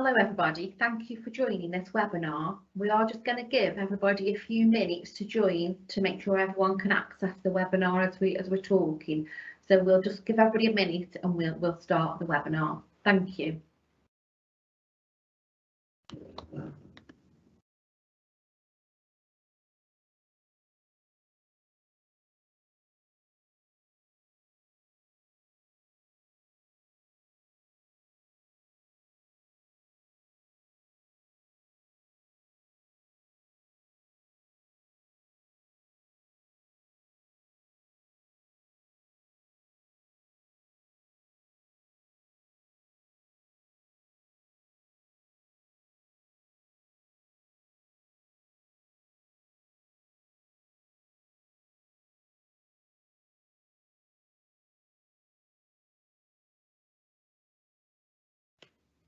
Hello everybody, thank you for joining this webinar. We are just going to give everybody a few minutes to join to make sure everyone can access the webinar as we're talking. So we'll just give everybody a minute and we'll start the webinar. Thank you.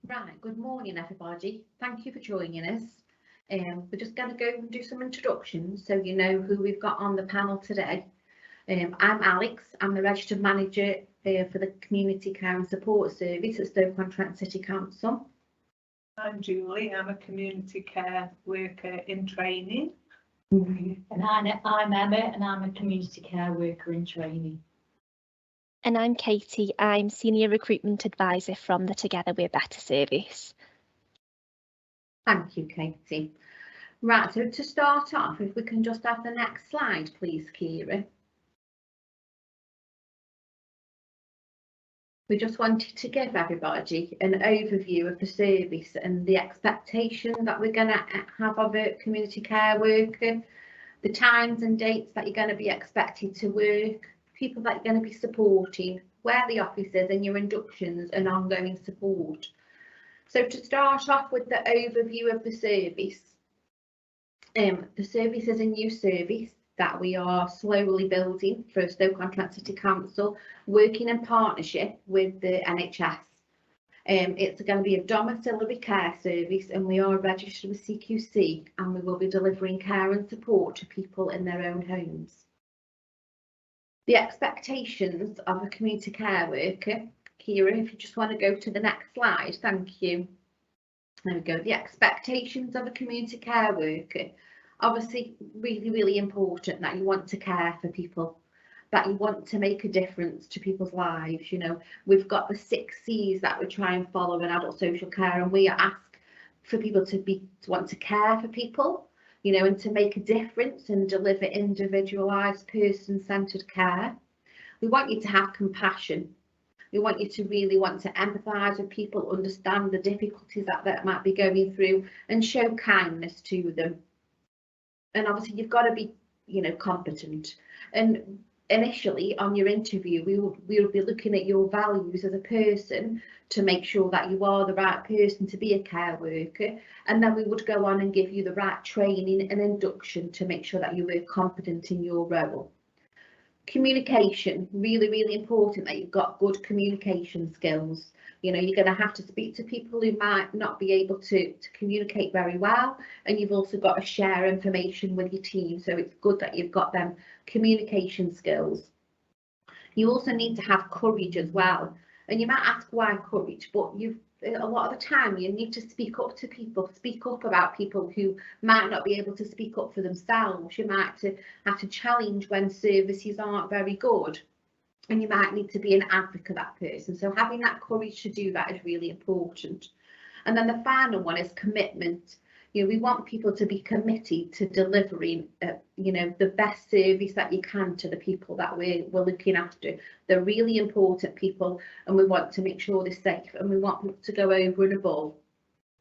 Right, good morning everybody. Thank you for joining us. We're just going to go and do some introductions so you know who we've got on the panel today. I'm Alex, I'm the Registered Manager for the Community Care and Support Service at Stoke-on-Trent City Council. I'm Julie, I'm a community care worker in training. And I'm Emma and I'm a community care worker in training. And I'm Katie, I'm Senior Recruitment Advisor from the Together We're Better service. Thank you, Katie. Right, so to start off, if we can just have the next slide, please, Kira. We just wanted to give everybody an overview of the service and the expectation that we're going to have of a community care worker, the times and dates that you're going to be expected to work, people that you're going to be supporting, where the office is and your inductions and ongoing support. So to start off with the overview of the service is a new service that we are slowly building for Stoke-on-Trent City Council, working in partnership with the NHS. It's going to be a domiciliary care service and we are registered with CQC and we will be delivering care and support to people in their own homes. The expectations of a community care worker, Kira, if you just want to go to the next slide, thank you. There we go. The expectations of a community care worker, obviously really important that you want to care for people, that you want to make a difference to people's lives. You know, we've got the 6 C's that we try and follow in adult social care, and we ask for people to want to care for people, you know, and to make a difference and deliver individualised, person-centred care. We want you to have compassion. We want you to really want to empathise with people, understand the difficulties that they might be going through and show kindness to them. And obviously you've got to be, you know, competent. And initially on your interview, we will be looking at your values as a person to make sure that you are the right person to be a care worker. And then we would go on and give you the right training and induction to make sure that you were confident in your role. Communication, really important that you've got good communication skills. You know, you're going to have to speak to people who might not be able to communicate very well, and you've also got to share information with your team, so it's good that you've got them communication skills. You also need to have courage as well, and you might ask why courage, but a lot of the time you need to speak up to people, speak up about people who might not be able to speak up for themselves. You might have to challenge when services aren't very good, and you might need to be an advocate of that person. So having that courage to do that is really important. And then the final one is commitment. You know, we want people to be committed to delivering, you know, the best service that you can to the people that we're looking after. They're really important people, and we want to make sure they're safe, and we want people to go over and above.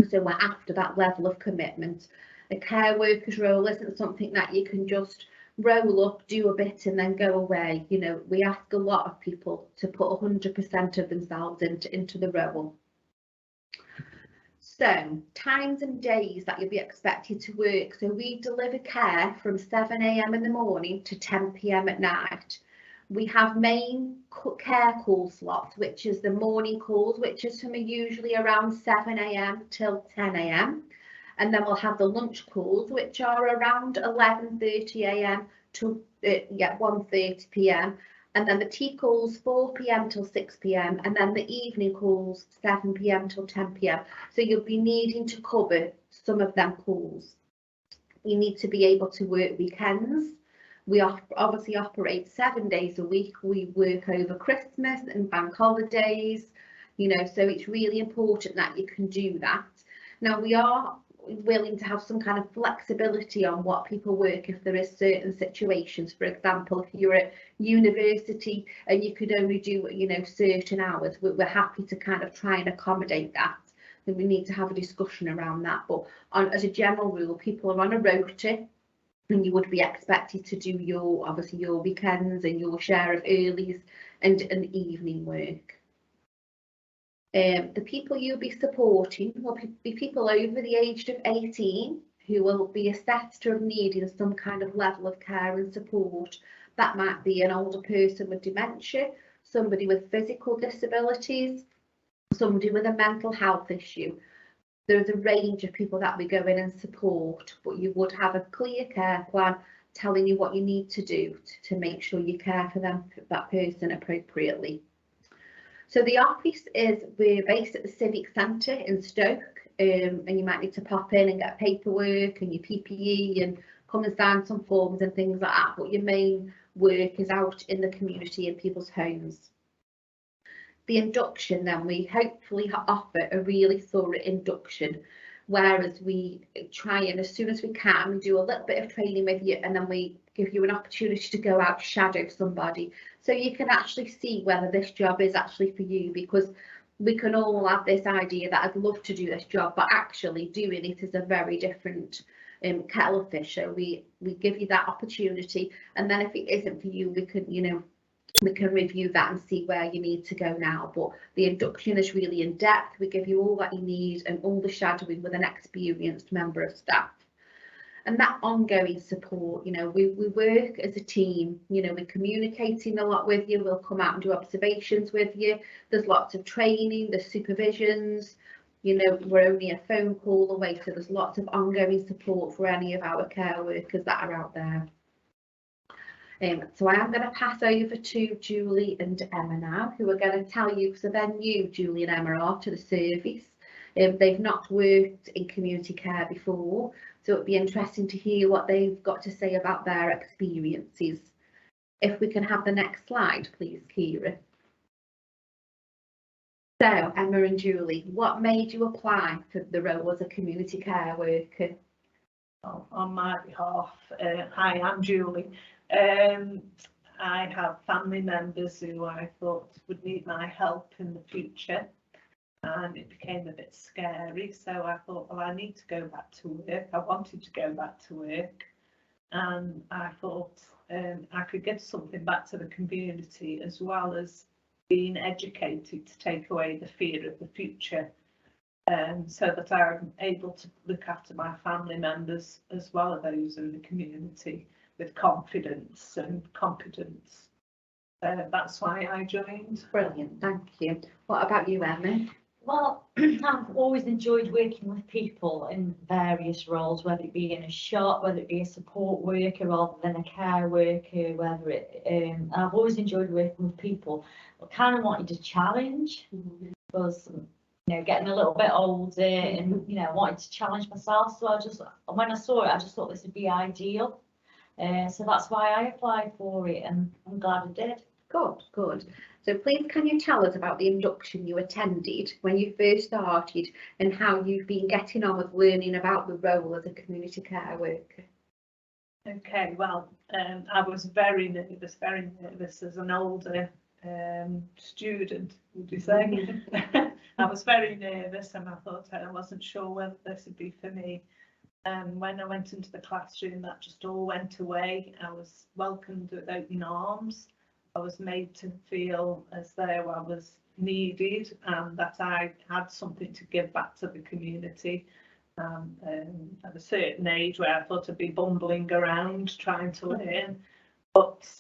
So we're after that level of commitment. A care worker's role isn't something that you can just roll up, do a bit and then go away. You know, we ask a lot of people to put 100% of themselves into the role. So, times and days that you'll be expected to work. So we deliver care from 7 AM in the morning to 10 PM at night. We have main care call slots, which is the morning calls, which is from usually around 7 AM till 10 AM. And then we'll have the lunch calls, which are around 11:30 AM to 1:30 PM. And then the tea calls 4 p.m. till 6 p.m. and then the evening calls 7 p.m. till 10 p.m. So you'll be needing to cover some of them calls. You need to be able to work weekends. We obviously operate 7 days a week. We work over Christmas and bank holidays, you know, so it's really important that you can do that. Now, we are willing to have some kind of flexibility on what people work if there is certain situations. For example, if you're at university and you could only do, you know, certain hours, we're happy to kind of try and accommodate that. And we need to have a discussion around that. But as a general rule, people are on a rota, and you would be expected to do your, obviously, your weekends and your share of earlies and evening work. The people you'll be supporting will be people over the age of 18 who will be assessed to have needing some kind of level of care and support. That might be an older person with dementia, somebody with physical disabilities, somebody with a mental health issue. There's a range of people that we go in and support, but you would have a clear care plan telling you what you need to do to make sure you care for them, that person, appropriately. So the office we're based at the Civic Centre in Stoke, and you might need to pop in and get paperwork and your PPE and come and sign some forms and things like that, but your main work is out in the community in people's homes. The induction, then, we hopefully offer a really thorough induction, whereas we try and, as soon as we can, we do a little bit of training with you, and then we give you an opportunity to go out, shadow somebody, so you can actually see whether this job is actually for you, because we can all have this idea that I'd love to do this job, but actually doing it is a very different kettle of fish. So we give you that opportunity, and then if it isn't for you, we can, you know, we can review that and see where you need to go now. But the induction is really in depth. We give you all that you need and all the shadowing with an experienced member of staff. And that ongoing support, you know, we work as a team, you know, we're communicating a lot with you. We'll come out and do observations with you. There's lots of training, there's supervisions, you know, we're only a phone call away. So there's lots of ongoing support for any of our care workers that are out there. So I am going to pass over to Julie and Emma now, who are going to tell you, so they're new, Julie and Emma are, to the service. They've not worked in community care before, so it'd be interesting to hear what they've got to say about their experiences. If we can have the next slide, please, Kira. So, Emma and Julie, what made you apply for the role as a community care worker? Oh, on my behalf, hi, I'm Julie. I have family members who I thought would need my help in the future, and it became a bit scary, so I thought, well, I need to go back to work. I wanted to go back to work, and I thought I could give something back to the community, as well as being educated to take away the fear of the future, so that I'm able to look after my family members as well as those in the community with confidence and competence. That's why I joined. Brilliant, thank you. What about you, Emma? Well, I've always enjoyed working with people in various roles, whether it be in a shop, whether it be a support worker rather than a care worker, whether it, I've always enjoyed working with people, but kind of wanted a challenge, because, you know, getting a little bit older and, you know, wanted to challenge myself. So I just, when I saw it, I just thought this would be ideal. So that's why I applied for it, and I'm glad I did. Good, good. So please, can you tell us about the induction you attended when you first started, and how you've been getting on with learning about the role as a community care worker? Okay, well, I was very nervous as an older student, would you say? I was very nervous, and I thought I wasn't sure whether this would be for me. When I went into the classroom, that just all went away. I was welcomed with open arms. I was made to feel as though I was needed, and that I had something to give back to the community. At a certain age where I thought I'd be bumbling around trying to learn, but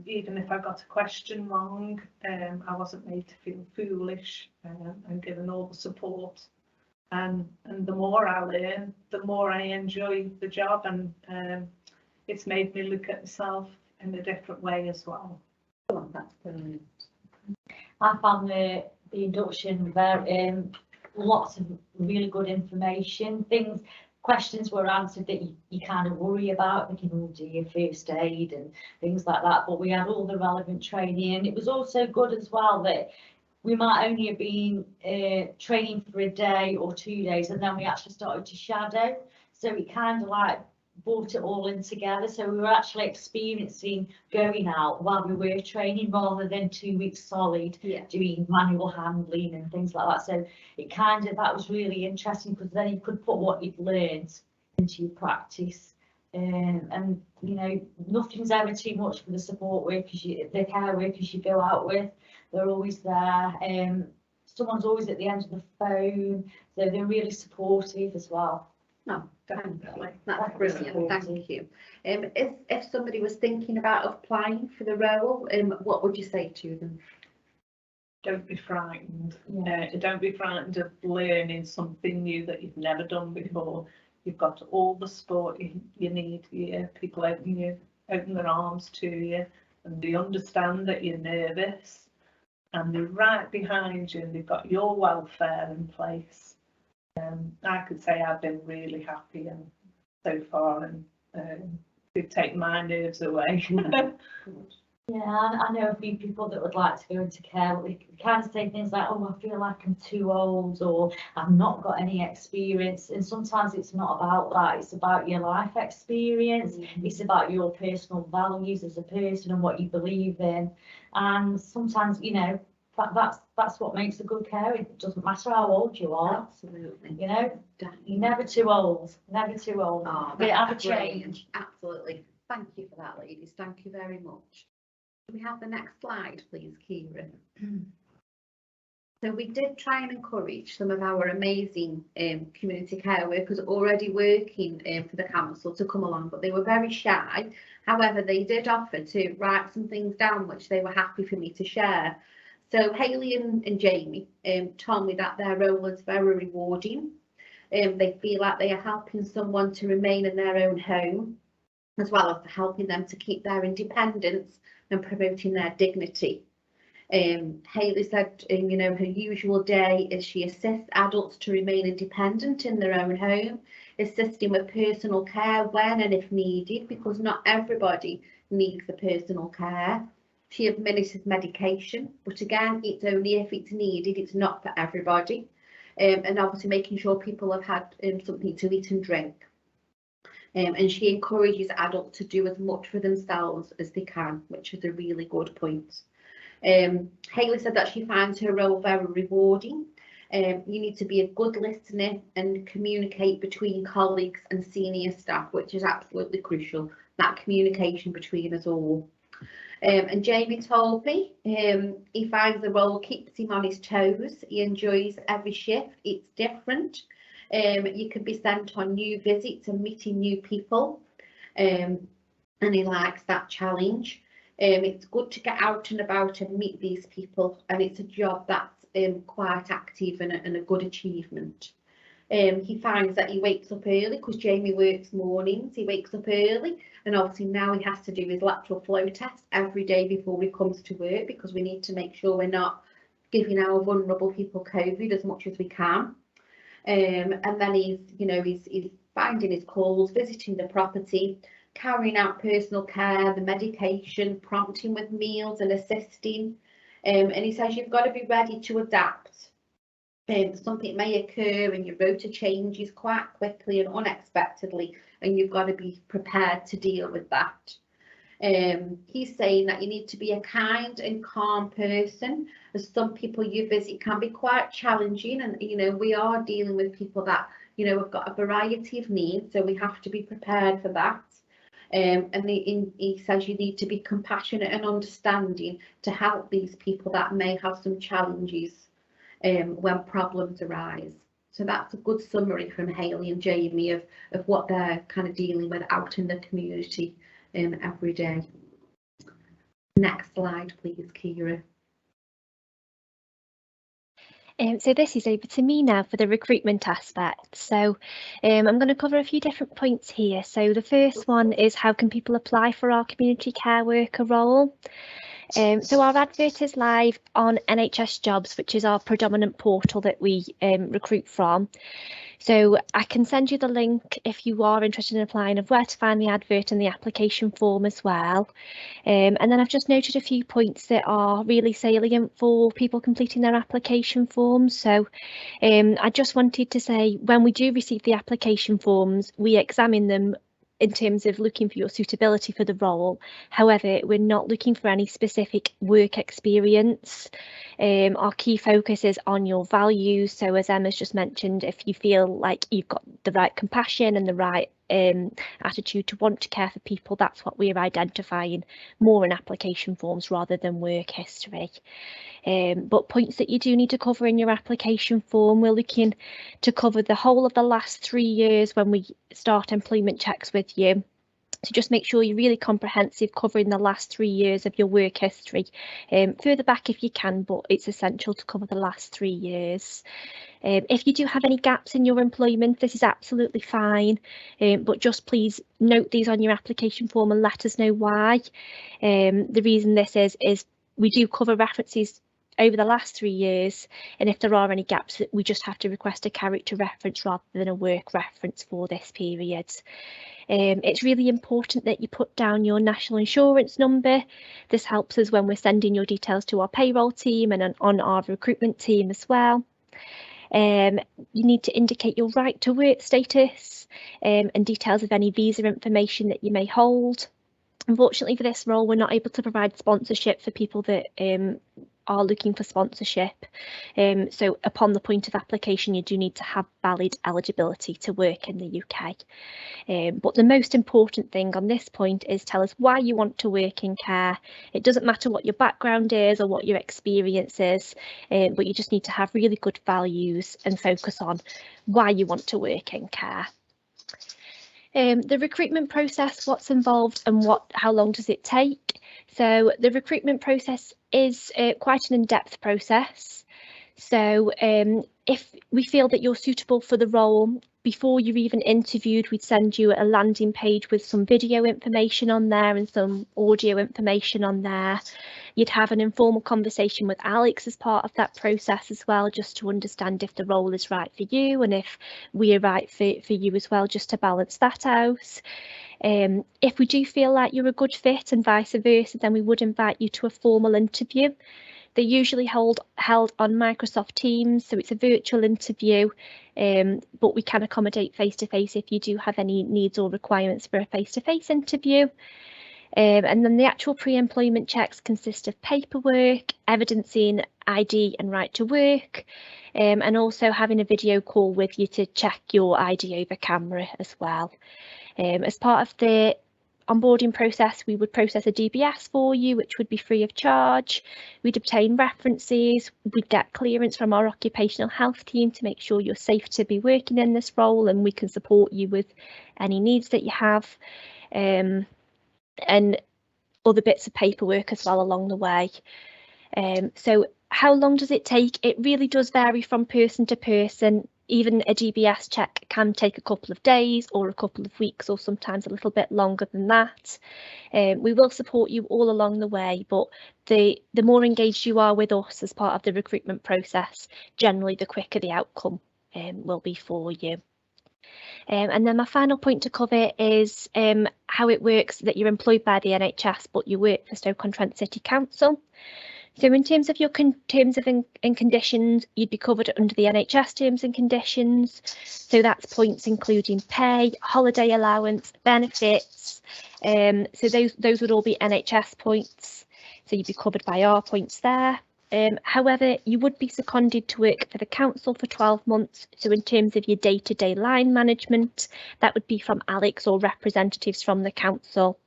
even if I got a question wrong, I wasn't made to feel foolish, and given all the support. And the more I learn, the more I enjoy the job, and it's made me look at myself in a different way as well. Oh, that's brilliant. I found the induction very, lots of really good information, questions were answered that you kind of worry about, thinking, oh, do your first aid and things like that, but we had all the relevant training, and it was also good as well that we might only have been training for a day or 2 days, and then we actually started to shadow, so it kind of like brought it all in together, so we were actually experiencing going out while we were training rather than 2 weeks solid doing manual handling and things like that. So it kind of, that was really interesting, because then you could put what you'd learned into your practice, and you know, nothing's ever too much for the support workers, the care workers you go out with. They're always there, someone's always at the end of the phone, so they're really supportive as well. No, definitely. That's brilliant. Thank you. If somebody was thinking about applying for the role, what would you say to them? Don't be frightened. Don't be frightened of learning something new that you've never done before. You've got all the support you need here. People open their arms to you, and they understand that you're nervous, and they're right behind you, and they've got your welfare in place. I could say I've been really happy and so far, and they've taken my nerves away. Yeah, I know a few people that would like to go into care. We kind of say things like, oh, I feel like I'm too old, or I've not got any experience. And sometimes it's not about that. It's about your life experience. It's about your personal values as a person and what you believe in. And sometimes, you know, that's what makes a good carer. It doesn't matter how old you are. Absolutely. You know, you're never too old. Never too old. Oh, but have a brilliant. change. Absolutely. Thank you for that, ladies. Thank you very much. Can we have the next slide, please, Kieran? So we did try and encourage some of our amazing community care workers already working for the council to come along, but they were very shy. However, they did offer to write some things down which they were happy for me to share. So Hayley and Jamie told me that their role was very rewarding. They feel like they are helping someone to remain in their own home, as well as helping them to keep their independence and promoting their dignity. Hayley said, you know, her usual day is she assists adults to remain independent in their own home, assisting with personal care when and if needed, because not everybody needs the personal care. She administers medication, but again, it's only if it's needed, it's not for everybody. And obviously making sure people have had something to eat and drink. And she encourages adults to do as much for themselves as they can, which is a really good point. Hayley said that she finds her role very rewarding. You need to be a good listener and communicate between colleagues and senior staff, which is absolutely crucial, that communication between us all. And Jamie told me he finds the role keeps him on his toes. He enjoys every shift. It's different. You can be sent on new visits and meeting new people, and he likes that challenge. It's good to get out and about and meet these people, and it's a job that's quite active and a good achievement. He finds that he wakes up early because Jamie works mornings. He wakes up early, and obviously now he has to do his lateral flow test every day before he comes to work, because we need to make sure we're not giving our vulnerable people COVID as much as we can. And then he's finding his calls, visiting the property, carrying out personal care, the medication, prompting with meals and assisting. And he says you've got to be ready to adapt. Something may occur and your rota changes quite quickly and unexpectedly, and you've got to be prepared to deal with that. He's saying that you need to be a kind and calm person, as some people you visit can be quite challenging, and we are dealing with people that have got a variety of needs, so we have to be prepared for that. And he says you need to be compassionate and understanding to help these people that may have some challenges when problems arise. So that's a good summary from Hayley and Jamie of what they're kind of dealing with out in the community every day. Next slide, please, Kira. So this is over to me now for the recruitment aspect. So I'm going to cover a few different points here. So the first one is, how can people apply for our community care worker role? So our advert is live on NHS Jobs, which is our predominant portal that we recruit from. So I can send you the link if you are interested in applying of where to find the advert and the application form as well. And then I've just noted a few points that are really salient for people completing their application forms. So I just wanted to say, when we do receive the application forms, we examine them in terms of looking for your suitability for the role. However, we're not looking for any specific work experience. Our key focus is on your values. So as Emma's just mentioned, if you feel like you've got the right compassion and the right attitude to want to care for people, that's what we're identifying more in application forms rather than work history. But points that you do need to cover in your application form, we're looking to cover the whole of the last 3 years when we start employment checks with you. So just make sure you're really comprehensive, covering the last 3 years of your work history. Further back if you can, but it's essential to cover the last 3 years. If you do have any gaps in your employment, this is absolutely fine, but just please note these on your application form and let us know why. The reason this is we do cover references over the last 3 years, and if there are any gaps, we just have to request a character reference rather than a work reference for this period. It's really important that you put down your national insurance number. This helps us when we're sending your details to our payroll team and on our recruitment team as well. You need to indicate your right to work status and details of any visa information that you may hold. Unfortunately for this role, we're not able to provide sponsorship for people that are looking for sponsorship. So upon the point of application, you do need to have valid eligibility to work in the UK. But the most important thing on this point is tell us why you want to work in care. It doesn't matter what your background is or what your experience is, but you just need to have really good values and focus on why you want to work in care. The recruitment process, what's involved and how long does it take? So the recruitment process is quite an in-depth process. So if we feel that you're suitable for the role, before you're even interviewed, we'd send you a landing page with some video information on there and some audio information on there. You'd have an informal conversation with Alex as part of that process as well, just to understand if the role is right for you and if we're right for you as well, just to balance that out. If we do feel like you're a good fit and vice versa, then we would invite you to a formal interview. They're usually held on Microsoft Teams, so it's a virtual interview, but we can accommodate face-to-face if you do have any needs or requirements for a face-to-face interview. And then the actual pre-employment checks consist of paperwork, evidencing ID and right to work, and also having a video call with you to check your ID over camera as well. As part of the onboarding process, we would process a DBS for you, which would be free of charge. We'd obtain references, we'd get clearance from our occupational health team to make sure you're safe to be working in this role, and we can support you with any needs that you have, and other bits of paperwork as well along the way. So how long does it take? It really does vary from person to person. Even a DBS check can take a couple of days or a couple of weeks, or sometimes a little bit longer than that. We will support you all along the way, but the more engaged you are with us as part of the recruitment process, generally the quicker the outcome will be for you. And then my final point to cover is how it works that you're employed by the NHS, but you work for Stoke-on-Trent City Council. So in terms of your terms and conditions, you'd be covered under the NHS terms and conditions. So that's points including pay, holiday allowance, benefits. So those would all be NHS points. So you'd be covered by our points there. However, you would be seconded to work for the council for 12 months. So in terms of your day-to-day line management, that would be from Alex or representatives from the council.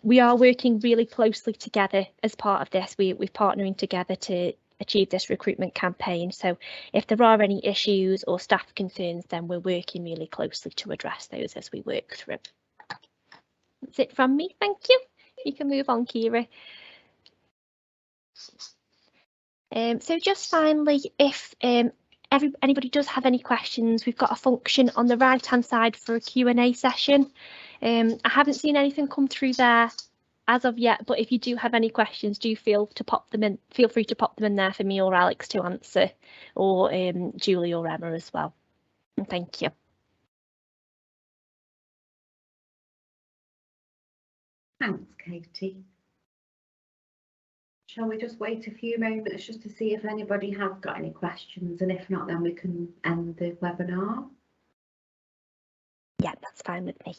We are working really closely together as part of this. We're partnering together to achieve this recruitment campaign. So if there are any issues or staff concerns, then we're working really closely to address those as we work through. That's it from me. Thank you. You can move on, Kira. So just finally, if anybody does have any questions, we've got a function on the right hand side for a Q&A session. I haven't seen anything come through there as of yet, but if you do have any questions, do feel free to pop them in there for me or Alex to answer, or Julie or Emma as well. And thank you. Thanks, Katie. Shall we just wait a few moments just to see if anybody has got any questions, and if not, then we can end the webinar? Yeah, that's fine with me.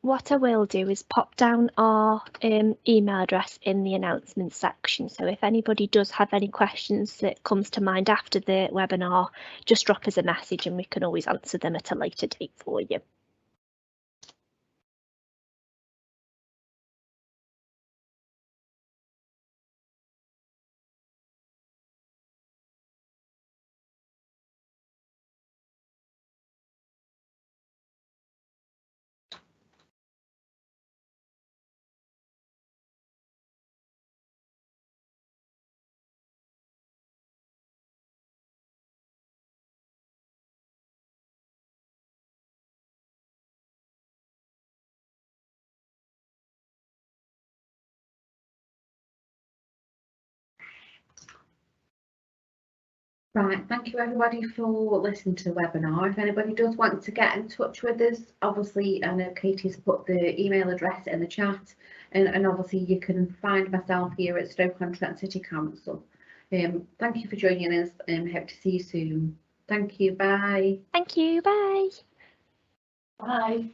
What I will do is pop down our email address in the announcements section. So if anybody does have any questions that comes to mind after the webinar, just drop us a message and we can always answer them at a later date for you. Right, thank you everybody for listening to the webinar. If anybody does want to get in touch with us, obviously I know Katie's put the email address in the chat, and obviously you can find myself here at Stoke-on-Trent City Council. Thank you for joining us, and hope to see you soon. Thank you, bye. Thank you, bye. Bye.